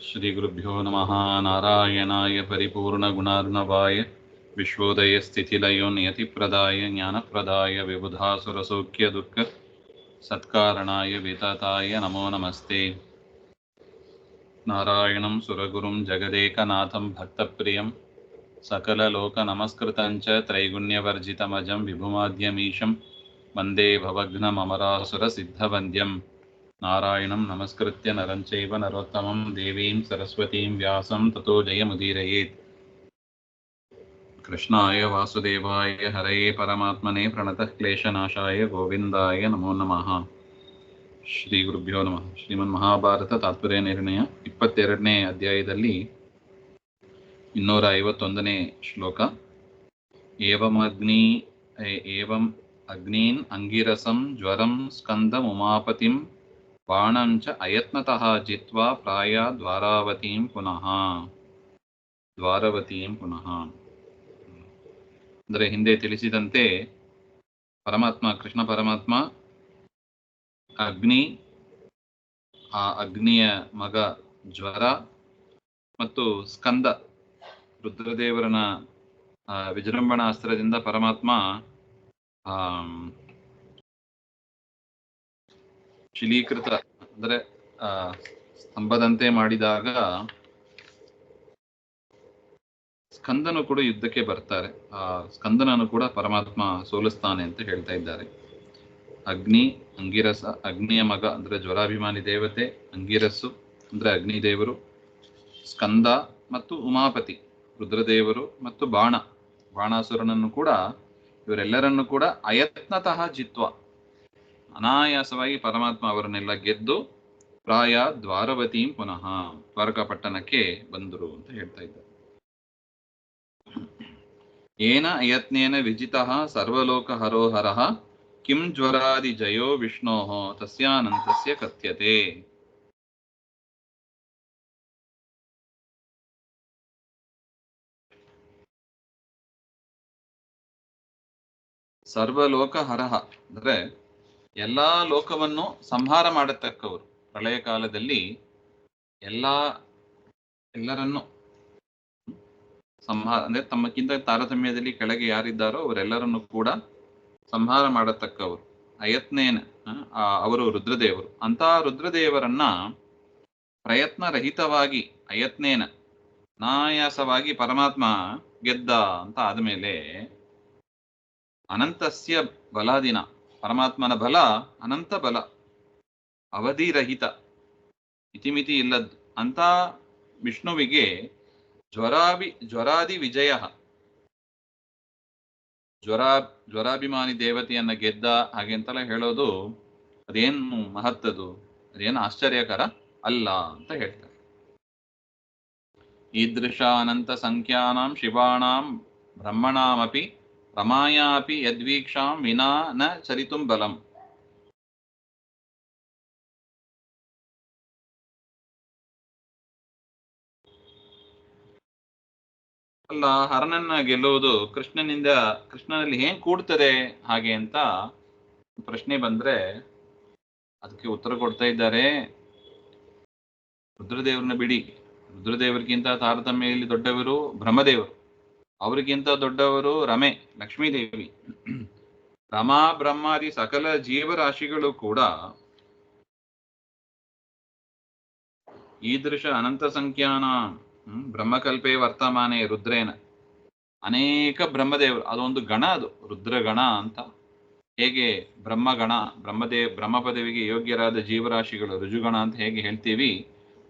ಶ್ರೀಗುರುಭ್ಯೋ ನಮಃ. ನಾರಾಯಣಾಯ ಪರಿಪೂರ್ಣಗುಣಾರ್ಣವಾಯ ವಿಶ್ವೋದಯಸ್ಥಿತಿಲಯೋ ನಿಯತಿಪ್ರದಾಯ ಜ್ಞಾನಪ್ರದಾಯ ವಿಬುಧಾಸುರಸೌಖ್ಯದುಃಖ ಸತ್ಕಾರಣಾಯ ವಿತತಾಯ ನಮೋ ನಮಸ್ತೆ. ನಾರಾಯಣಂ ಸುರಗುರುಂ ಜಗದೇಕನಾಥಂ ಭಕ್ತಪ್ರಿಯಂ ಸಕಲಲೋಕನಮಸ್ಕೃತಂಚ ತ್ರೈಗುಣ್ಯವರ್ಜಿತಮಜಂ ವಿಭುಮಾದ್ಯಮೀಶಂ ವಂದೇ ಭವಘ್ನಮರಾಸುರಸಿದ್ಧವಂದ್ಯಂ. ನಾರಾಯಣಂ ನಮಸ್ಕೃತ್ಯ ನರಂ ಚೈವ ನರೋತ್ತಮಂ ದೇವೀಂ ಸರಸ್ವತೀಂ ವ್ಯಾಸಂ ತತೋ ಜಯಮುದೀರಯೇತ್. ಕೃಷ್ಣಾಯ ವಾಸುದೇವಾಯ ಹರಯೇ ಪರಮಾತ್ಮನೇ ಪ್ರಣತಃ ಕ್ಲೇಶನಾಶಾಯ ಗೋವಿಂದಾಯ ನಮೋ ನಮಃ. ಶ್ರೀ ಗುರುಭ್ಯೋ ನಮಃ. ಶ್ರೀಮನ್ ಮಹಾಭಾರತ ತಾತ್ಪರ್ಯ ನಿರ್ಣಯ 22ನೇ ಅಧ್ಯಾಯದಲ್ಲಿ 251ನೇ ಶ್ಲೋಕ. ಏವಂ ಅಗ್ನೀನ್ ಅಂಗಿರಸಂ ಜ್ವರಂ ಸ್ಕಂದಂ ಉಮಾಪತಿಂ ಬಾಣಂಚ ಅಯತ್ನತಃ ಜಿತ್ವಾ ಪ್ರಾಯ ದ್ವಾರಾವತೀಂ ಪುನಃ. ಅಂದರೆ ಹಿಂದೆ ತಿಳಿಸಿದಂತೆ ಪರಮಾತ್ಮ ಕೃಷ್ಣ ಪರಮಾತ್ಮ ಅಗ್ನಿ, ಆ ಅಗ್ನಿಯ ಮಗ ಜ್ವರ ಮತ್ತು ಸ್ಕಂದ ರುದ್ರದೇವರನ ವಿಜೃಂಭಣಾ ಅಸ್ತ್ರದಿಂದ ಪರಮಾತ್ಮ ಶಿಲೀಕೃತ ಅಂದರೆ ಸ್ತಂಭದಂತೆ ಮಾಡಿದಾಗ ಸ್ಕಂದನು ಕೂಡ ಯುದ್ಧಕ್ಕೆ ಬರ್ತಾರೆ. ಆ ಸ್ಕಂದನನ್ನು ಕೂಡ ಪರಮಾತ್ಮ ಸೋಲಿಸ್ತಾನೆ ಅಂತ ಹೇಳ್ತಾ ಇದ್ದಾರೆ. ಅಂಗಿರಸ, ಅಗ್ನಿಯ ಮಗ ಅಂದ್ರೆ ಜ್ವರಾಭಿಮಾನಿ ದೇವತೆ, ಅಂಗಿರಸ್ಸು ಅಂದ್ರೆ ಅಗ್ನಿದೇವರು, ಸ್ಕಂದ ಮತ್ತು ಉಮಾಪತಿ ರುದ್ರದೇವರು ಮತ್ತು ಬಾಣಾಸುರನನ್ನು ಕೂಡ, ಇವರೆಲ್ಲರನ್ನು ಕೂಡ ಅಯತ್ನತಃ ಜಿತ್ವ, ಅನಾಯಾಸವಾಗಿ ಪರಮಾತ್ಮ ಅವರನ್ನೆಲ್ಲ ಗೆದ್ದು ಪ್ರಾಯ ದ್ವಾರವತೀಂ ಪುನಃ, ದ್ವಾರಕಾ ಪಟ್ಟಣಕ್ಕೆ ಬಂದರು ಅಂತ ಹೇಳ್ತಾ ಇದ್ದಾರೆ. ಏನ ಅಯತ್ನೇನ ವಿಜಿತಃ ಸರ್ವಲೋಕ ಹರೋಹರಃ ಕಿಂ ಜ್ವರಾದಿ ಜಯೋ ವಿಷ್ಣೋಃ ತಸ್ಯಾನಂತಸ್ಯ ಕಥ್ಯತೆ. ಸರ್ವಲೋಕ ಹರಹ ಅಂದ್ರೆ ಎಲ್ಲಾ ಲೋಕವನ್ನು ಸಂಹಾರ ಮಾಡತಕ್ಕವರು. ಪ್ರಳಯ ಕಾಲದಲ್ಲಿ ಎಲ್ಲರನ್ನು ಸಂಹಾರ ಅಂದ್ರೆ ತಮ್ಮಕ್ಕಿಂತ ತಾರತಮ್ಯದಲ್ಲಿ ಕೆಳಗೆ ಯಾರಿದ್ದಾರೋ ಅವರೆಲ್ಲರನ್ನು ಕೂಡ ಸಂಹಾರ ಮಾಡತಕ್ಕವರು. ಅಯತ್ನೇನ ಅವರು ರುದ್ರದೇವರು. ಅಂತ ರುದ್ರದೇವರನ್ನ ಪ್ರಯತ್ನ ರಹಿತವಾಗಿ ಅಯತ್ನೇನ ಅನಾಯಾಸವಾಗಿ ಪರಮಾತ್ಮ ಗೆದ್ದ ಅಂತ ಆದಮೇಲೆ ಅನಂತಸ್ಯ ಬಲಾದಿನ, ಪರಮಾತ್ಮನ ಬಲ ಅನಂತ ಬಲ, ಅವಧಿರಹಿತ, ಇತಿಮಿತಿ ಇಲ್ಲದ್ದು ಅಂತ ವಿಷ್ಣುವಿಗೆ ಜ್ವರಾದಿ ವಿಜಯ, ಜ್ವರಾಭಿಮಾನಿ ದೇವತೆಯನ್ನ ಗೆದ್ದ ಹಾಗೆ ಅಂತೆಲ್ಲ ಹೇಳೋದು ಅದೇನು ಮಹತ್ತದು, ಅದೇನು ಆಶ್ಚರ್ಯಕರ ಅಲ್ಲ ಅಂತ ಹೇಳ್ತಾರೆ. ಈದೃಶ ಅನಂತ ಸಂಖ್ಯಾನಾಂ ಶಿವಾಣಾಂ ಬ್ರಹ್ಮಣಾಮಪಿ ರಮಾಯಾಪಿ ಯದ್ವೀಕ್ಷಾಂ ವಿನಾ ನ ಚರಿತುಂ ಬಲಂ. ಅಲ್ಲ, ಹರನನ್ನ ಗೆಲ್ಲುವುದು ಕೃಷ್ಣನಲ್ಲಿ ಹೇಗೆ ಕೂಡ್ತದೆ ಹಾಗೆ ಅಂತ ಪ್ರಶ್ನೆ ಬಂದ್ರೆ ಅದಕ್ಕೆ ಉತ್ತರ ಕೊಡ್ತಾ ಇದ್ದಾರೆ. ರುದ್ರದೇವರನ್ನ ಬಿಡಿ, ರುದ್ರದೇವರಿಗಿಂತ ತಾರತಮ್ಯದಲ್ಲಿ ದೊಡ್ಡವರು ಬ್ರಹ್ಮದೇವರು, ಅವರಿಗಿಂತ ದೊಡ್ಡವರು ರಮೆ ಲಕ್ಷ್ಮೀದೇವಿ. ರಮಾ ಬ್ರಹ್ಮಾದಿ ಸಕಲ ಜೀವರಾಶಿಗಳು ಕೂಡ ಈದೃಶ ಅನಂತ ಸಂಖ್ಯಾನ ಬ್ರಹ್ಮಕಲ್ಪೆ ವರ್ತಮಾನೆ ರುದ್ರೇನ, ಅನೇಕ ಬ್ರಹ್ಮದೇವರು, ಅದೊಂದು ಗಣ, ಅದು ರುದ್ರಗಣ ಅಂತ. ಹೇಗೆ ಬ್ರಹ್ಮಗಣ, ಬ್ರಹ್ಮ ಪದವಿಗೆ ಯೋಗ್ಯರಾದ ಜೀವರಾಶಿಗಳು ರುಜುಗಣ ಅಂತ ಹೇಗೆ ಹೇಳ್ತೀವಿ,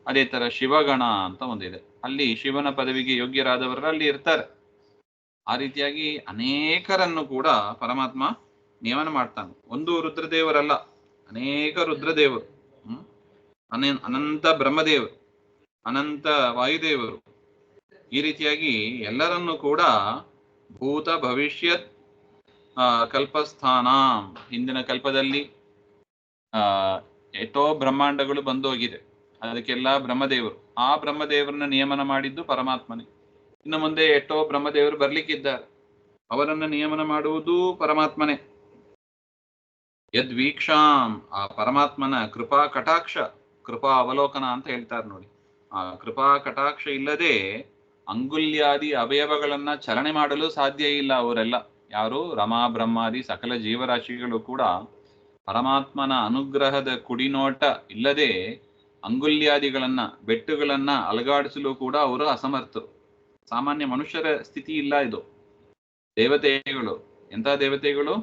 ಅದೇ ತರ ಶಿವಗಣ ಅಂತ ಒಂದಿದೆ. ಅಲ್ಲಿ ಶಿವನ ಪದವಿಗೆ ಯೋಗ್ಯರಾದವರು ಅಲ್ಲಿ ಇರ್ತಾರೆ. ಆ ರೀತಿಯಾಗಿ ಅನೇಕರನ್ನು ಕೂಡ ಪರಮಾತ್ಮ ನೇಮನ ಮಾಡ್ತಾನೆ. ಒಂದು ರುದ್ರದೇವರಲ್ಲ, ಅನೇಕ ರುದ್ರದೇವರು, ಅನಂತ ಬ್ರಹ್ಮದೇವರು, ಅನಂತ ವಾಯುದೇವರು, ಈ ರೀತಿಯಾಗಿ ಎಲ್ಲರನ್ನು ಕೂಡ ಭೂತ ಭವಿಷ್ಯತ್ ಕಲ್ಪಸ್ಥಾನ, ಹಿಂದಿನ ಕಲ್ಪದಲ್ಲಿ ಎಷ್ಟೋ ಬ್ರಹ್ಮಾಂಡಗಳು ಬಂದೋಗಿದೆ, ಅದಕ್ಕೆಲ್ಲ ಬ್ರಹ್ಮದೇವರು, ಆ ಬ್ರಹ್ಮದೇವರನ್ನ ನಿಯಮನ ಮಾಡಿದ್ದು ಪರಮಾತ್ಮನೇ. ಇನ್ನು ಮುಂದೆ ಎಷ್ಟೋ ಬ್ರಹ್ಮದೇವರು ಬರ್ಲಿಕ್ಕಿದ್ದಾರೆ, ಅವರನ್ನು ನಿಯಮನ ಮಾಡುವುದು ಪರಮಾತ್ಮನೇ. ಯದ್ವೀಕ್ಷಾಂ, ಆ ಪರಮಾತ್ಮನ ಕೃಪಾ ಕಟಾಕ್ಷ, ಕೃಪಾ ಅವಲೋಕನ ಅಂತ ಹೇಳ್ತಾರೆ ನೋಡಿ. ಆ ಕೃಪಾ ಕಟಾಕ್ಷ ಇಲ್ಲದೆ ಅಂಗುಲ್ಯಾದಿ ಅವಯವಗಳನ್ನ ಚಲನೆ ಮಾಡಲು ಸಾಧ್ಯ ಇಲ್ಲ. ಅವರೆಲ್ಲ ಯಾರು? ರಮಾ ಬ್ರಹ್ಮಾದಿ ಸಕಲ ಜೀವರಾಶಿಗಳು ಕೂಡ ಪರಮಾತ್ಮನ ಅನುಗ್ರಹದ ಕುಡಿನೋಟ ಇಲ್ಲದೆ ಅಂಗುಲ್ಯಾದಿಗಳನ್ನ ಬೆಟ್ಟುಗಳನ್ನ ಅಲಗಾಡಿಸಲು ಕೂಡ ಅವರು ಅಸಮರ್ಥರು. ಸಾಮಾನ್ಯ ಮನುಷ್ಯರ ಸ್ಥಿತಿ ಇಲ್ಲ ಇದು. ದೇವತೆಗಳು, ಎಂಥ ದೇವತೆಗಳು?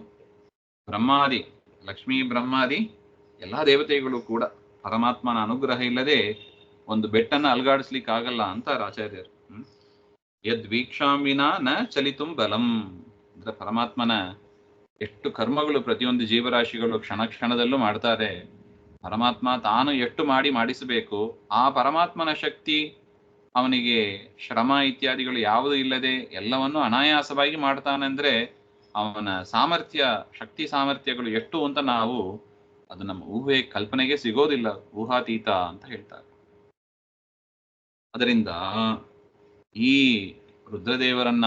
ಬ್ರಹ್ಮಾದಿ, ಲಕ್ಷ್ಮೀ ಬ್ರಹ್ಮಾದಿ ಎಲ್ಲಾ ದೇವತೆಗಳು ಕೂಡ ಪರಮಾತ್ಮನ ಅನುಗ್ರಹ ಇಲ್ಲದೆ ಒಂದು ಬೆಟ್ಟನ್ನ ಅಲಗಾಡಿಸ್ಲಿಕ್ಕಾಗಲ್ಲ ಅಂತಾರೆ ಆಚಾರ್ಯರು. ಯದ್ವೀಕ್ಷಾಂ ವಿನಾ ನ ಚಲಿತುಂ ಬಲಂ. ಅಂದ್ರೆ ಪರಮಾತ್ಮನ ಎಷ್ಟು ಕರ್ಮಗಳು ಪ್ರತಿಯೊಂದು ಜೀವರಾಶಿಗಳು ಕ್ಷಣ ಕ್ಷಣದಲ್ಲೂ ಮಾಡ್ತಾರೆ. ಪರಮಾತ್ಮ ತಾನು ಎಷ್ಟು ಮಾಡಿಸಬೇಕು. ಆ ಪರಮಾತ್ಮನ ಶಕ್ತಿ, ಅವನಿಗೆ ಶ್ರಮ ಇತ್ಯಾದಿಗಳು ಯಾವುದೂ ಇಲ್ಲದೆ ಎಲ್ಲವನ್ನು ಅನಾಯಾಸವಾಗಿ ಮಾಡ್ತಾನೆಂದ್ರೆ ಅವನ ಸಾಮರ್ಥ್ಯ, ಶಕ್ತಿ ಸಾಮರ್ಥ್ಯಗಳು ಎಷ್ಟು ಅಂತ ನಾವು ಅದು ನಮ್ಮ ಊಹೆ ಕಲ್ಪನೆಗೆ ಸಿಗೋದಿಲ್ಲ. ಊಹಾತೀತ ಅಂತ ಹೇಳ್ತಾರೆ. ಅದರಿಂದ ಈ ರುದ್ರದೇವರನ್ನ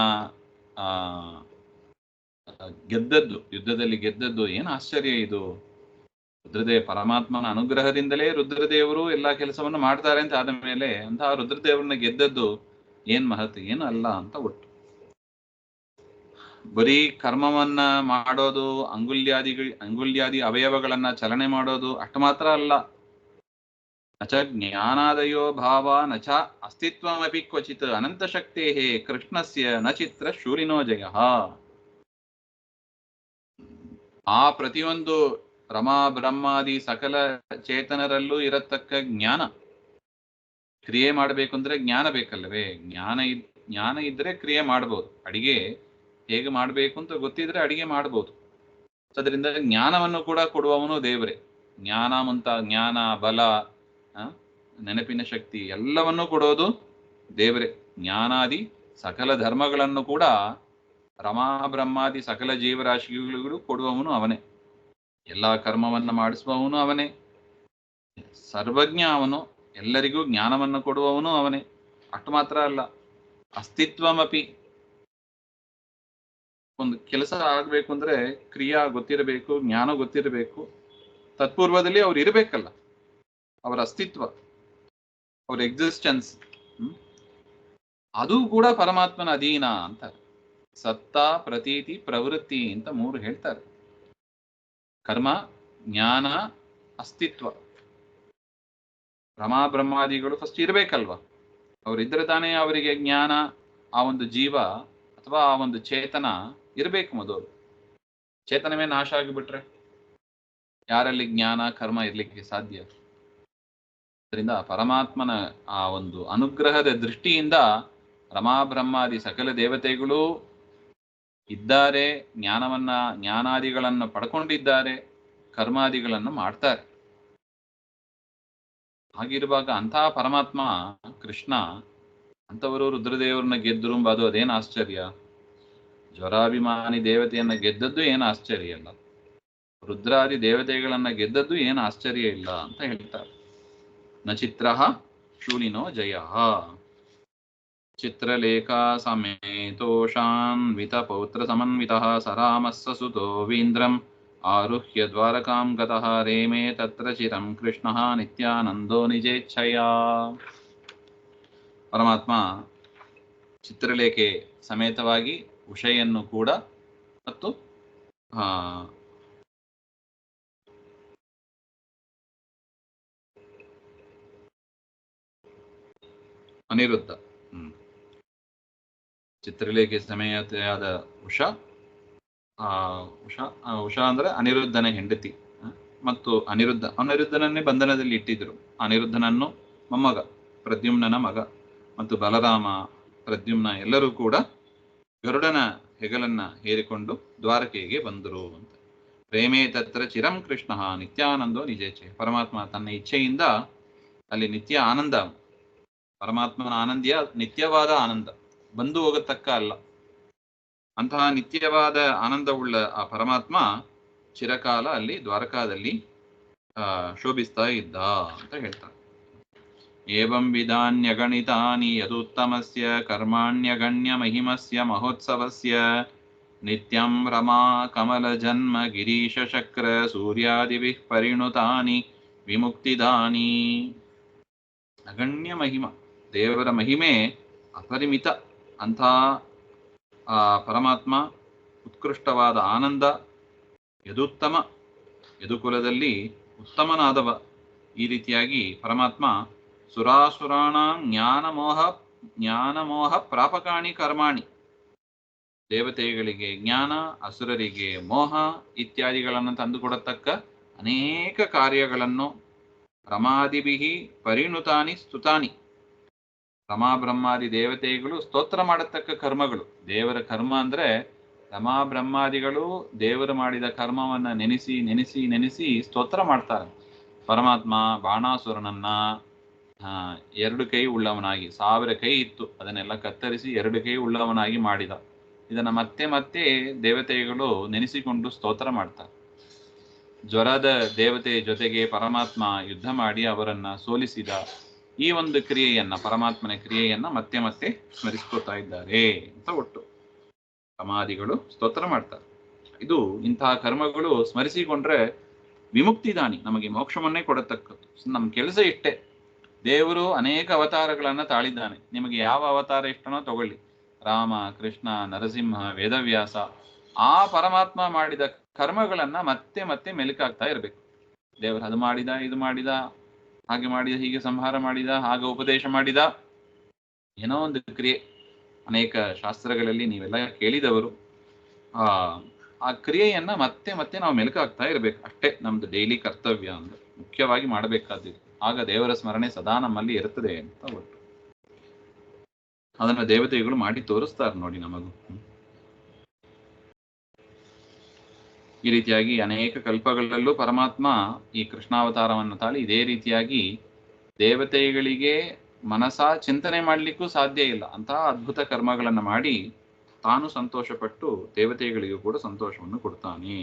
ಗೆದ್ದದ್ದು, ಯುದ್ಧದಲ್ಲಿ ಗೆದ್ದದ್ದು ಏನು ಆಶ್ಚರ್ಯ ಇದು. ರುದ್ರದೇವ ಪರಮಾತ್ಮನ ಅನುಗ್ರಹದಿಂದಲೇ ರುದ್ರದೇವರು ಎಲ್ಲಾ ಕೆಲಸವನ್ನು ಮಾಡ್ತಾರೆ ಅಂತ ಆದ ಮೇಲೆ ಅಂತಹ ರುದ್ರದೇವರನ್ನ ಗೆದ್ದದ್ದು ಏನ್ ಮಹತ್, ಏನು ಅಲ್ಲ ಅಂತ ಒಟ್ಟು. ಬರೀ ಕರ್ಮವನ್ನ ಮಾಡೋದು, ಅಂಗುಲ್ಯಾದಿ ಅವಯವಗಳನ್ನ ಚಲನೆ ಮಾಡೋದು ಅಷ್ಟು ಮಾತ್ರ ಅಲ್ಲ. ನಚ ಜ್ಞಾನಾದಯೋ ಭಾವ ನಚ ಅಸ್ತಿತ್ವಮಪಿ ಕ್ವಚಿತ್ ಅನಂತಶಕ್ತೇ ಕೃಷ್ಣಸ್ಯ ನ ಚಿತ್ರ ಶೂಲಿನೋ ಜಯ. ಆ ಪ್ರತಿಯೊಂದು ರಮಾ ಬ್ರಹ್ಮಾದಿ ಸಕಲ ಚೇತನರಲ್ಲೂ ಇರತಕ್ಕ ಜ್ಞಾನ, ಕ್ರಿಯೆ ಮಾಡಬೇಕು ಅಂದ್ರೆ ಜ್ಞಾನ ಬೇಕಲ್ಲವೇ? ಜ್ಞಾನ ಇದ್ರೆ ಕ್ರಿಯೆ ಮಾಡ್ಬೋದು. ಅಡಿಗೆ ಹೇಗೆ ಮಾಡಬೇಕು ಅಂತ ಗೊತ್ತಿದ್ರೆ ಅಡಿಗೆ ಮಾಡ್ಬೋದು. ಅದರಿಂದ ಜ್ಞಾನವನ್ನು ಕೂಡ ಕೊಡುವವನು ದೇವರೇ. ಜ್ಞಾನ, ಬಲ, ನೆನಪಿನ ಶಕ್ತಿ ಎಲ್ಲವನ್ನೂ ಕೊಡೋದು ದೇವರೇ. ಜ್ಞಾನಾದಿ ಸಕಲ ಧರ್ಮಗಳನ್ನು ಕೂಡ ರಮಾ ಬ್ರಹ್ಮಾದಿ ಸಕಲ ಜೀವರಾಶಿಗಳು ಕೊಡುವವನು ಅವನೇ. ಎಲ್ಲಾ ಕರ್ಮವನ್ನ ಮಾಡಿಸುವವನು ಅವನೇ. ಸರ್ವಜ್ಞ ಅವನು, ಎಲ್ಲರಿಗೂ ಜ್ಞಾನವನ್ನು ಕೊಡುವವನು ಅವನೇ. ಅಷ್ಟು ಮಾತ್ರ ಅಲ್ಲ, ಅಸ್ತಿತ್ವಮಪಿ. ಒಂದು ಕೆಲಸ ಆಗ್ಬೇಕು ಅಂದ್ರೆ ಕ್ರಿಯಾ ಗೊತ್ತಿರಬೇಕು, ಜ್ಞಾನ ಗೊತ್ತಿರಬೇಕು. ತತ್ಪೂರ್ವದಲ್ಲಿ ಅವ್ರು ಇರಬೇಕಲ್ಲ, ಅವರ ಅಸ್ತಿತ್ವ, ಅವರ ಎಕ್ಸಿಸ್ಟೆನ್ಸ್, ಅದು ಕೂಡ ಪರಮಾತ್ಮನ ಅಧೀನ ಅಂತಾರೆ. ಸತ್ತ, ಪ್ರತೀತಿ, ಪ್ರವೃತ್ತಿ ಅಂತ ಮೂರು ಹೇಳ್ತಾರೆ. ಕರ್ಮ, ಜ್ಞಾನ, ಅಸ್ತಿತ್ವ. ರಮಾ ಬ್ರಹ್ಮಾದಿಗಳು ಫಸ್ಟ್ ಇರಬೇಕಲ್ವಾ? ಅವರಿದ್ರೆ ತಾನೇ ಅವರಿಗೆ ಜ್ಞಾನ, ಆ ಒಂದು ಜೀವ ಅಥವಾ ಆ ಒಂದು ಚೇತನ ಇರಬೇಕು. ಮೊದಲು ಚೇತನವೇ ನಾಶ ಆಗಿಬಿಟ್ರೆ ಯಾರಲ್ಲಿ ಜ್ಞಾನ ಕರ್ಮ ಇರ್ಲಿಕ್ಕೆ ಸಾಧ್ಯ? ಅದರಿಂದ ಪರಮಾತ್ಮನ ಆ ಒಂದು ಅನುಗ್ರಹದ ದೃಷ್ಟಿಯಿಂದ ರಮಾ ಬ್ರಹ್ಮಾದಿ ಸಕಲ ದೇವತೆಗಳು ಇದ್ದಾರೆ, ಜ್ಞಾನಾದಿಗಳನ್ನು ಪಡ್ಕೊಂಡಿದ್ದಾರೆ, ಕರ್ಮಾದಿಗಳನ್ನು ಮಾಡ್ತಾರೆ. ಹಾಗಿರುವಾಗ ಅಂತಹ ಪರಮಾತ್ಮ ಕೃಷ್ಣ ಅಂಥವರು ರುದ್ರದೇವರನ್ನ ಗೆದ್ದರು ಅದು ಅದೇನು ಆಶ್ಚರ್ಯ? ಜ್ವರಾಭಿಮಾನಿ ದೇವತೆಯನ್ನ ಗೆದ್ದದ್ದು ಏನು ಆಶ್ಚರ್ಯ ಇಲ್ಲ, ರುದ್ರಾದಿ ದೇವತೆಗಳನ್ನ ಗೆದ್ದದ್ದು ಏನು ಆಶ್ಚರ್ಯ ಇಲ್ಲ ಅಂತ ಹೇಳ್ತಾರೆ. ನ ಚಿತ್ರ ಶೂಲಿನೋ ಜಯ. ಚಿತ್ರಲೇಖಾ ಸಮೇತೋಷಾನ್ವಿತ ಪೌತ್ರ ಸಮನ್ವಿತಃ ಸರಾಮಸ್ಸ ಸುತೋ ವೀಂದ್ರಂ ಆರುಹ್ಯ ದ್ವಾರಕಾಂ ಗತಃ ರೇಮೇ ತತ್ರ ಚಿರಂ ಕೃಷ್ಣಃ ನಿತ್ಯಾನಂದೋ ನಿಜೇಚ್ಛಯ. ಪರಮಾತ್ಮ ಚಿತ್ರಲೇಖೆ ಸಮೇತವಾಗಿ ಉಷೆಯನ್ನು ಕೂಡ ಮತ್ತು ಅನಿರುದ್ಧ, ಚಿತ್ರಲೇಖೆ ಸಮೇತೆಯಾದ ಉಷಾ ಅಂದ್ರೆ ಅನಿರುದ್ಧನ ಹೆಂಡತಿ. ಮತ್ತು ಅನಿರುದ್ಧನನ್ನೇ ಬಂಧನದಲ್ಲಿ ಇಟ್ಟಿದ್ರು. ಅನಿರುದ್ಧನನ್ನು ಮೊಮ್ಮಗ, ಪ್ರದ್ಯುಮ್ನನ ಮಗ, ಮತ್ತು ಬಲರಾಮ, ಪ್ರದ್ಯುಮ್ನ ಎಲ್ಲರೂ ಕೂಡ ಗರುಡನ ಹೆಗಲನ್ನ ಹೇರಿಕೊಂಡು ದ್ವಾರಕೆಗೆ ಬಂದರು ಅಂತ. ಪ್ರೇಮೇ ತತ್ರ ಚಿರಂ ಕೃಷ್ಣ ನಿತ್ಯಾನಂದೋ ನಿಜೇಚ್ಛೆ. ಪರಮಾತ್ಮ ತನ್ನ ಇಚ್ಛೆಯಿಂದ ಅಲ್ಲಿ ನಿತ್ಯ ಆನಂದ, ಪರಮಾತ್ಮನ ಆನಂದ್ಯ ನಿತ್ಯವಾದ ಆನಂದ, ಬಂದು ಹೋಗತಕ್ಕ ಅಲ್ಲ. ಅಂತಹ ನಿತ್ಯವಾದ ಆನಂದವುಳ್ಳ ಆ ಪರಮಾತ್ಮ ಚಿರಕಾಲ ಅಲ್ಲಿ ದ್ವಾರಕಾದಲ್ಲಿ ಶೋಭಿಸ್ತಾ ಇದ್ದ ಅಂತ ಹೇಳ್ತಾರೆ. ಏವಂ ವಿಧಾನ್ಯಗಣಿತಾನಿ ಯದುತ್ತಮಸ್ಯ ಕರ್ಮಾಣ್ಯಗಣ್ಯ ಮಹಿಮಸ್ಯ ಮಹೋತ್ಸವಸ್ಯ ನಿತ್ಯಂ ರಮಾ ಕಮಲ ಜನ್ಮ ಗಿರೀಶ ಶಕ್ರ ಸೂರ್ಯಾದಿಭಿಃ ಪರಿಣುತಾನಿ ವಿಮುಕ್ತಿದಾನಿ. ನಗಣ್ಯ ಮಹಿಮ, ದೇವರ ಮಹಿಮೆ ಅಪರಿಮಿತ. ಅಂಥ ಆ ಪರಮಾತ್ಮ ಉತ್ಕೃಷ್ಟವಾದ ಆನಂದ, ಯದುತ್ತಮ, ಯದುಕುಲದಲ್ಲಿ ಉತ್ತಮನಾದವ. ಈ ರೀತಿಯಾಗಿ ಪರಮಾತ್ಮ ಸುರಾಸುರಾಣ ಜ್ಞಾನಮೋಹ ಪ್ರಾಪಕಾಣಿ ಕರ್ಮಾಣಿ, ದೇವತೆಗಳಿಗೆ ಜ್ಞಾನ, ಅಸುರರಿಗೆ ಮೋಹ ಇತ್ಯಾದಿಗಳನ್ನು ತಂದುಕೊಡತಕ್ಕ ಅನೇಕ ಕಾರ್ಯಗಳನ್ನು ರಮಾದಿಭಿಹಿ ಪರಿಣುತಾನಿ ಸ್ತುತಾನಿ, ರಮಾ ಬ್ರಹ್ಮಾದಿ ದೇವತೆಗಳು ಸ್ತೋತ್ರ ಮಾಡತಕ್ಕ ಕರ್ಮಗಳು. ದೇವರ ಕರ್ಮ ಅಂದ್ರೆ ರಮಾ ಬ್ರಹ್ಮಾದಿಗಳು ದೇವರು ಮಾಡಿದ ಕರ್ಮವನ್ನ ನೆನೆಸಿ ನೆನೆಸಿ ನೆನೆಸಿ ಸ್ತೋತ್ರ ಮಾಡ್ತಾರೆ. ಪರಮಾತ್ಮ ಬಾಣಾಸುರನನ್ನ 2 ಕೈ ಉಳ್ಳವನಾಗಿ, 1000 ಕೈ ಇತ್ತು, ಅದನ್ನೆಲ್ಲ ಕತ್ತರಿಸಿ 2 ಕೈ ಉಳ್ಳವನಾಗಿ ಮಾಡಿದ. ಇದನ್ನ ಮತ್ತೆ ಮತ್ತೆ ದೇವತೆಗಳು ನೆನೆಸಿಕೊಂಡು ಸ್ತೋತ್ರ ಮಾಡ್ತಾರೆ. ಜ್ವರದ ದೇವತೆ ಜೊತೆಗೆ ಪರಮಾತ್ಮ ಯುದ್ಧ ಮಾಡಿ ಅವರನ್ನ ಸೋಲಿಸಿದ ಈ ಒಂದು ಕ್ರಿಯೆಯನ್ನ, ಪರಮಾತ್ಮನ ಕ್ರಿಯೆಯನ್ನ ಮತ್ತೆ ಮತ್ತೆ ಸ್ಮರಿಸ್ಕೋತಾ ಇದ್ದಾರೆ ಅಂತ ಒಟ್ಟು ಸಮಾಧಿಗಳು ಸ್ತೋತ್ರ ಮಾಡ್ತಾರೆ. ಇದು ಇಂತಹ ಕರ್ಮಗಳು ಸ್ಮರಿಸಿಕೊಂಡ್ರೆ ವಿಮುಕ್ತಿದಾನಿ, ನಮಗೆ ಮೋಕ್ಷವನ್ನೇ ಕೊಡತಕ್ಕದ್ದು. ನಮ್ಮ ಕೆಲಸ ಇಷ್ಟೇ. ದೇವರು ಅನೇಕ ಅವತಾರಗಳನ್ನ ತಾಳಿದ್ದಾನೆ. ನಿಮಗೆ ಯಾವ ಅವತಾರ ಇಷ್ಟನೋ ತಗೊಳ್ಳಿ, ರಾಮ, ಕೃಷ್ಣ, ನರಸಿಂಹ, ವೇದವ್ಯಾಸ. ಆ ಪರಮಾತ್ಮ ಮಾಡಿದ ಕರ್ಮಗಳನ್ನ ಮತ್ತೆ ಮತ್ತೆ ಮೆಲುಕಾಗ್ತಾ ಇರಬೇಕು. ದೇವರು ಅದು ಮಾಡಿದ, ಇದು ಮಾಡಿದ, ಹಾಗೆ ಮಾಡಿದ, ಹೀಗೆ ಸಂಹಾರ ಮಾಡಿದ, ಹಾಗೆ ಉಪದೇಶ ಮಾಡಿದ, ಏನೋ ಒಂದು ಕ್ರಿಯೆ. ಅನೇಕ ಶಾಸ್ತ್ರಗಳಲ್ಲಿ ನೀವೆಲ್ಲ ಕೇಳಿದವರು. ಆ ಕ್ರಿಯೆಯನ್ನ ಮತ್ತೆ ಮತ್ತೆ ನಾವು ಮೆಲುಕಾಗ್ತಾ ಇರಬೇಕು. ಅಷ್ಟೇ ನಮ್ದು ಡೈಲಿ ಕರ್ತವ್ಯ ಅಂದ್ರೆ ಮುಖ್ಯವಾಗಿ ಮಾಡಬೇಕಾದ್ದು. ಆಗ ದೇವರ ಸ್ಮರಣೆ ಸದಾ ನಮ್ಮಲ್ಲಿ ಇರುತ್ತದೆ ಅಂತ ಒಟ್ಟು ಅದನ್ನ ದೇವತೆಗಳು ಮಾಡಿ ತೋರಿಸ್ತಾರೆ ನೋಡಿ ನಮಗೂ. ಈ ರೀತಿಯಾಗಿ ಅನೇಕ ಕಲ್ಪಗಳಲ್ಲೂ ಪರಮಾತ್ಮ ಈ ಕೃಷ್ಣಾವತಾರವನ್ನು ತಾಳಿ ಇದೇ ರೀತಿಯಾಗಿ ದೇವತೆಗಳಿಗೆ ಮನಸ ಚಿಂತನೆ ಮಾಡಲಿಕ್ಕೂ ಸಾಧ್ಯ ಇಲ್ಲ ಅಂತಹ ಅದ್ಭುತ ಕರ್ಮಗಳನ್ನು ಮಾಡಿ ತಾನು ಸಂತೋಷಪಟ್ಟು ದೇವತೆಗಳಿಗೂ ಕೂಡ ಸಂತೋಷವನ್ನು ಕೊಡ್ತಾನೆ.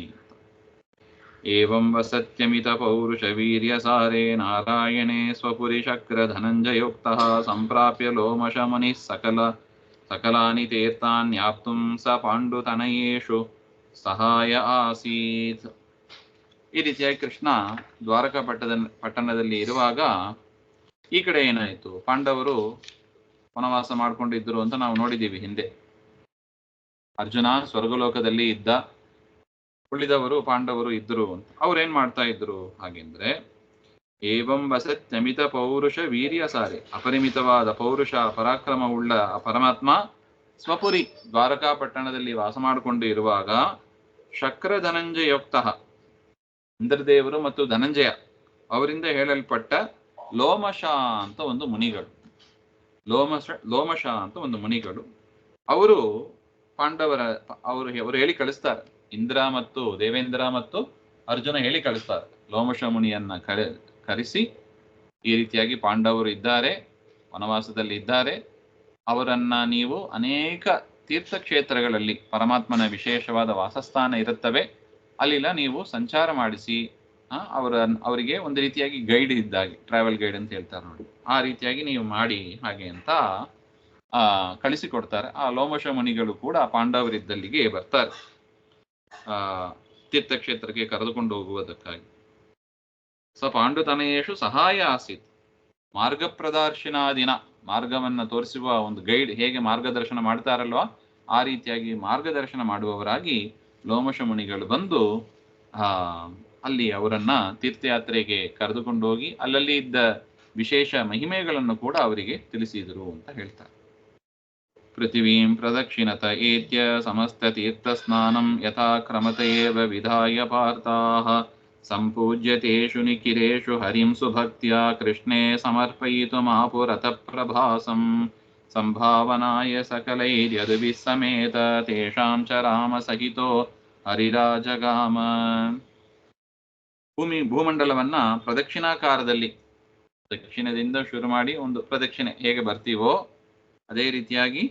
ಏವಂ ವಸತ್ಯಮಿತ ಪೌರುಷ ವೀರ್ಯ ಸಾರೇ ನಾರಾಯಣೇ ಸ್ವಪುರಿ ಶಕ್ರ ಧನಂಜಯೋಕ್ತಃ ಸಂಪ್ರಾಪ್ಯ ಲೋಮಶ ಮುನಿ ಸಕಲಾನಿ ತೀರ್ಥಾನ್ಯಾಪ್ತುಂ ಸ ಪಾಂಡುತನಯೇಷು ಸಹಾಯ ಆಸೀತ್. ಈ ರೀತಿಯಾಗಿ ಕೃಷ್ಣ ದ್ವಾರಕಾ ಪಟ್ಟಣದಲ್ಲಿ ಇರುವಾಗ ಈ ಕಡೆ ಏನಾಯಿತು, ಪಾಂಡವರು ವನವಾಸ ಮಾಡ್ಕೊಂಡಿದ್ರು ಅಂತ ನಾವು ನೋಡಿದ್ದೀವಿ ಹಿಂದೆ. ಅರ್ಜುನ ಸ್ವರ್ಗಲೋಕದಲ್ಲಿ ಇದ್ದ, ಉಳಿದವರು ಪಾಂಡವರು ಇದ್ರು ಅಂತ. ಅವ್ರೇನ್ ಮಾಡ್ತಾ ಇದ್ರು ಹಾಗೆಂದ್ರೆ, ಏವಂ ವಸತ್ಯಮಿತ ಪೌರುಷ ವೀರ್ಯ ಸಾರೆ, ಅಪರಿಮಿತವಾದ ಪೌರುಷ ಪರಾಕ್ರಮವುಳ್ಳ ಪರಮಾತ್ಮ ಸ್ವಪುರಿ ದ್ವಾರಕಾ ಪಟ್ಟಣದಲ್ಲಿ ವಾಸ ಮಾಡಿಕೊಂಡು ಇರುವಾಗ ಶಕ್ರ ಧನಂಜಯೋಕ್ತಃ, ಇಂದ್ರದೇವರು ಮತ್ತು ಧನಂಜಯ ಅವರಿಂದ ಹೇಳಲ್ಪಟ್ಟ ಲೋಮಶ ಅಂತ ಒಂದು ಮುನಿಗಳು, ಲೋಮಶ ಅಂತ ಒಂದು ಮುನಿಗಳು, ಅವರು ಪಾಂಡವರ ಅವರು ಹೇಳಿ ಕಳಿಸ್ತಾರೆ. ಇಂದ್ರ ಮತ್ತು ದೇವೇಂದ್ರ ಮತ್ತು ಅರ್ಜುನ ಹೇಳಿ ಕಳಿಸ್ತಾರೆ. ಲೋಮಶ ಮುನಿಯನ್ನ ಕರೆಸಿ ಈ ರೀತಿಯಾಗಿ ಪಾಂಡವರು ಇದ್ದಾರೆ, ವನವಾಸದಲ್ಲಿ ಇದ್ದಾರೆ, ಅವರನ್ನ ನೀವು ಅನೇಕ ತೀರ್ಥಕ್ಷೇತ್ರಗಳಲ್ಲಿ ಪರಮಾತ್ಮನ ವಿಶೇಷವಾದ ವಾಸಸ್ಥಾನ ಇರುತ್ತವೆ, ಅಲ್ಲಿಲ್ಲ ನೀವು ಸಂಚಾರ ಮಾಡಿಸಿ ಅವರಿಗೆ ಒಂದು ರೀತಿಯಾಗಿ ಗೈಡ್ ಇದ್ದಾಗೆ, ಟ್ರಾವೆಲ್ ಗೈಡ್ ಅಂತ ಹೇಳ್ತಾರೆ ನೋಡಿ, ಆ ರೀತಿಯಾಗಿ ನೀವು ಮಾಡಿ ಹಾಗೆ ಅಂತ ಕಳಿಸಿಕೊಡ್ತಾರೆ. ಆ ಲೋಮಶ ಮುನಿಗಳು ಕೂಡ ಪಾಂಡವರಿದ್ದಲ್ಲಿಗೆ ಬರ್ತಾರೆ ತೀರ್ಥಕ್ಷೇತ್ರಕ್ಕೆ ಕರೆದುಕೊಂಡು ಹೋಗುವುದಕ್ಕಾಗಿ. ಸ ಪಾಂಡುತನಯೇಷು ಸಹಾಯ ಆಸೀತ್, ಮಾರ್ಗ ಪ್ರದರ್ಶನಾದಿನ, ಮಾರ್ಗವನ್ನ ತೋರಿಸುವ ಒಂದು ಗೈಡ್, ಹೇಗೆ ಮಾರ್ಗದರ್ಶನ ಮಾಡ್ತಾರಲ್ವಾ ಆ ರೀತಿಯಾಗಿ ಮಾರ್ಗದರ್ಶನ ಮಾಡುವವರಾಗಿ ಲೋಮಶ ಮುನಿಗಳು ಬಂದು ಅಲ್ಲಿ ಅವರನ್ನ ತೀರ್ಥಯಾತ್ರೆಗೆ ಕರೆದುಕೊಂಡು ಹೋಗಿ ಅಲ್ಲಲ್ಲಿ ಇದ್ದ ವಿಶೇಷ ಮಹಿಮೆಗಳನ್ನು ಕೂಡ ಅವರಿಗೆ ತಿಳಿಸಿದರು ಅಂತ ಹೇಳ್ತಾರೆ. ಪೃಥಿವೀಂ ಪ್ರದಕ್ಷಿಣತ ಏತ್ಯ ಸಮಸ್ತ ತೀರ್ಥ ಸ್ನಾನಂ ಯಥಾ ಕ್ರಮತಯೇವ ವಿಧಾಯ ಪಾರ್ಥಾಃ ಸಂಪೂಜ್ಯ ತೇಷು ನಿಖಿಲೇಷು ಹರಿಂ ಸುಭಕ್ತ್ಯಾ ಕೃಷ್ಣೇ ಸಮರ್ಪಯಿತುಮಾಪುರತ ಪ್ರಭಾಸಂ ಸಂಭಾವನಾಯ ಸಕಲೈರ್ಯದುಭಿಃ ಸಮೇತ ತೇಷಾಂ ಚ ರಾಮ ಸಹಿತೋ ಹರಿರಾಜಗಾಮ. ಭೂಮಂಡಲವನ್ನ ಪ್ರದಕ್ಷಿಣಾಕಾರದಲ್ಲಿ, ದಕ್ಷಿಣದಿಂದ ಶುರು ಮಾಡಿ ಒಂದು ಪ್ರದಕ್ಷಿಣೆ ಹೇಗೆ ಬರ್ತೀವೋ ಅದೇ ರೀತಿಯಾಗಿ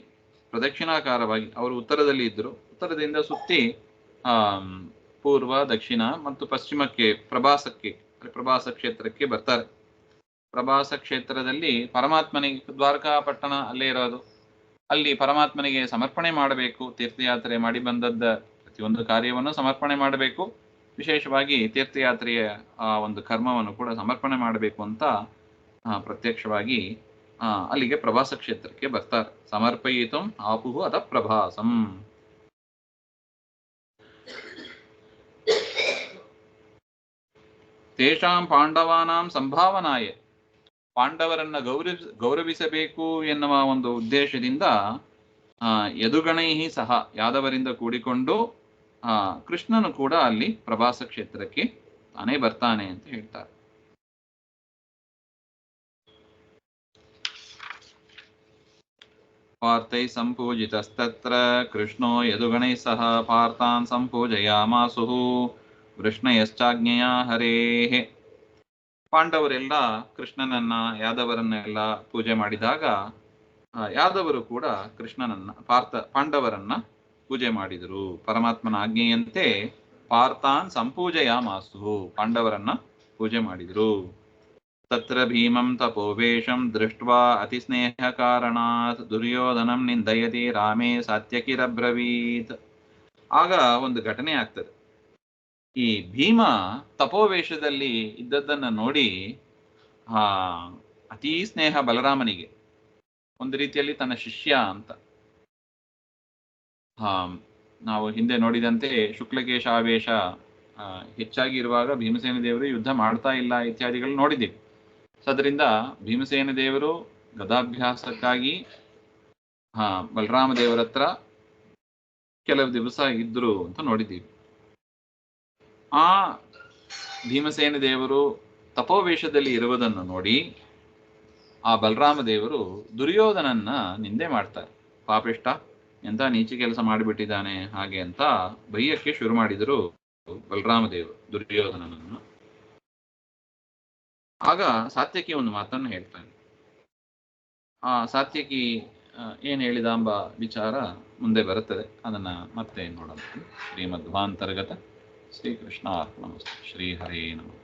ಪ್ರದಕ್ಷಿಣಾಕಾರವಾಗಿ ಅವರು ಉತ್ತರದಲ್ಲಿ ಇದ್ದರು, ಉತ್ತರದಿಂದ ಸುತ್ತಿ ಪೂರ್ವ, ದಕ್ಷಿಣ ಮತ್ತು ಪಶ್ಚಿಮಕ್ಕೆ ಪ್ರಭಾಸ ಕ್ಷೇತ್ರಕ್ಕೆ ಬರ್ತಾರೆ. ಪ್ರಭಾಸ ಕ್ಷೇತ್ರದಲ್ಲಿ ಪರಮಾತ್ಮನಿಗೆ, ದ್ವಾರಕಾ ಪಟ್ಟಣ ಅಲ್ಲೇ ಇರೋದು, ಅಲ್ಲಿ ಪರಮಾತ್ಮನಿಗೆ ಸಮರ್ಪಣೆ ಮಾಡಬೇಕು. ತೀರ್ಥಯಾತ್ರೆ ಮಾಡಿ ಬಂದದ್ದ ಪ್ರತಿಯೊಂದು ಕಾರ್ಯವನ್ನು ಸಮರ್ಪಣೆ ಮಾಡಬೇಕು. ವಿಶೇಷವಾಗಿ ತೀರ್ಥಯಾತ್ರೆಯ ಒಂದು ಕರ್ಮವನ್ನು ಕೂಡ ಸಮರ್ಪಣೆ ಮಾಡಬೇಕು ಅಂತ ಪ್ರತ್ಯಕ್ಷವಾಗಿ ಅಲ್ಲಿಗೆ ಪ್ರಭಾಸ ಕ್ಷೇತ್ರಕ್ಕೆ ಬರ್ತಾರೆ. ಸಮರ್ಪಯಿತಂ ಆಪುಹು ಅದ ಪ್ರಭಾಸಂ. ತೇಷಾಂ ಪಾಂಡವಾನಾಂ ಸಂಭಾವನಾಯ, ಪಾಂಡವರನ್ನ ಗೌರವಿಸಬೇಕು ಎನ್ನುವ ಒಂದು ಉದ್ದೇಶದಿಂದ ಯದುಗಣೈಹಿ ಸಹ, ಯಾದವರಿಂದ ಕೂಡಿಕೊಂಡು ಕೃಷ್ಣನು ಕೂಡ ಅಲ್ಲಿ ಪ್ರಭಾಸ ಕ್ಷೇತ್ರಕ್ಕೆ ತಾನೇ ಬರ್ತಾನೆ ಅಂತ ಹೇಳ್ತಾರೆ. ಪಾರ್ಥೈ ಸಂಪೂಜಿತಸ್ತತ್ರ ಕೃಷ್ಣೋ ಯದುಗಣೈ ಸಹ ಪಾರ್ಥಾನ್ ಸಂಪೂಜಯಾಮಾಸುಃ ವೃಷ್ಣಯಶ್ಚಾಜ್ಞೆಯ ಹರೇಃ. ಪಾಂಡವರೆಲ್ಲ ಕೃಷ್ಣನನ್ನ ಯಾದವರನ್ನೆಲ್ಲ ಪೂಜೆ ಮಾಡಿದಾಗ ಯಾದವರು ಕೂಡ ಪಾಂಡವರನ್ನ ಪೂಜೆ ಮಾಡಿದರು. ಪರಮಾತ್ಮನ ಆಜ್ಞೆಯಂತೆ ಪಾರ್ಥಾನ್ ಸಂಪೂಜಯಾಮಾಸುಃ, ಪಾಂಡವರನ್ನ ಪೂಜೆ ಮಾಡಿದರು. ತತ್ರ ಭೀಮಂ ತಪೋವೇಶಂ ದೃಷ್ಟ್ವಾ ಅತಿಸ್ನೇಹ ಕಾರಣಾತ್ ದುರ್ಯೋಧನಂ ನಿಂದಯತಿ ರಾಮೇ ಸಾತ್ಯಕಿರಬ್ರವೀತ್. ಆಗ ಒಂದು ಘಟನೆ ಆಗ್ತದೆ. ಈ ಭೀಮ ತಪೋವೇಶದಲ್ಲಿ ಇದ್ದದ್ದನ್ನ ನೋಡಿ ಅತೀ ಸ್ನೇಹ ಬಲರಾಮನಿಗೆ, ಒಂದು ರೀತಿಯಲ್ಲಿ ತನ್ನ ಶಿಷ್ಯ ಅಂತ. ನಾವು ಹಿಂದೆ ನೋಡಿದಂತೆ ಶುಕ್ಲಕೇಶಾವೇಶ ಹೆಚ್ಚಾಗಿ ಇರುವಾಗ ಭೀಮಸೇನ ದೇವರು ಯುದ್ಧ ಮಾಡ್ತಾ ಇಲ್ಲ ಇತ್ಯಾದಿಗಳು ನೋಡಿದ್ದೀವಿ. ಅದರಿಂದ ಭೀಮಸೇನ ದೇವರು ಗದಾಭ್ಯಾಸಕ್ಕಾಗಿ ಬಲರಾಮ ದೇವರ ಹತ್ರ ಕೆಲವು ದಿವಸ ಇದ್ರು ಅಂತ ನೋಡಿದ್ದೀವಿ. ಆ ಭೀಮಸೇನ ದೇವರು ತಪೋವೇಶದಲ್ಲಿ ಇರುವುದನ್ನು ನೋಡಿ ಆ ಬಲರಾಮ ದೇವರು ದುರ್ಯೋಧನನ್ನ ನಿಂದೆ ಮಾಡ್ತಾರೆ. ಪಾಪಿಷ್ಟ, ಎಂತ ನೀಚ ಕೆಲಸ ಮಾಡಿಬಿಟ್ಟಿದ್ದಾನೆ ಹಾಗೆ ಅಂತ ಬೈಯಕ್ಕೆ ಶುರು ಮಾಡಿದರು ಬಲರಾಮ ದೇವರು ದುರ್ಯೋಧನನನ್ನು. ಆಗ ಸಾತ್ಯಕಿ ಒಂದು ಮಾತನ್ನು ಹೇಳ್ತಾನೆ. ಸಾತ್ಯಕಿ ಏನ್ ಹೇಳಿದ ಎಂಬ ವಿಚಾರ ಮುಂದೆ ಬರುತ್ತದೆ, ಅದನ್ನ ಮತ್ತೆ ನೋಡೋಣ. ಶ್ರೀಮಧ್ವಾಂತರ್ಗತ ಶ್ರೀಕೃಷ್ಣ ಅರ್ಪಣಮಸ್ತು. ಶ್ರೀ ಹರೇ ನಮಃ.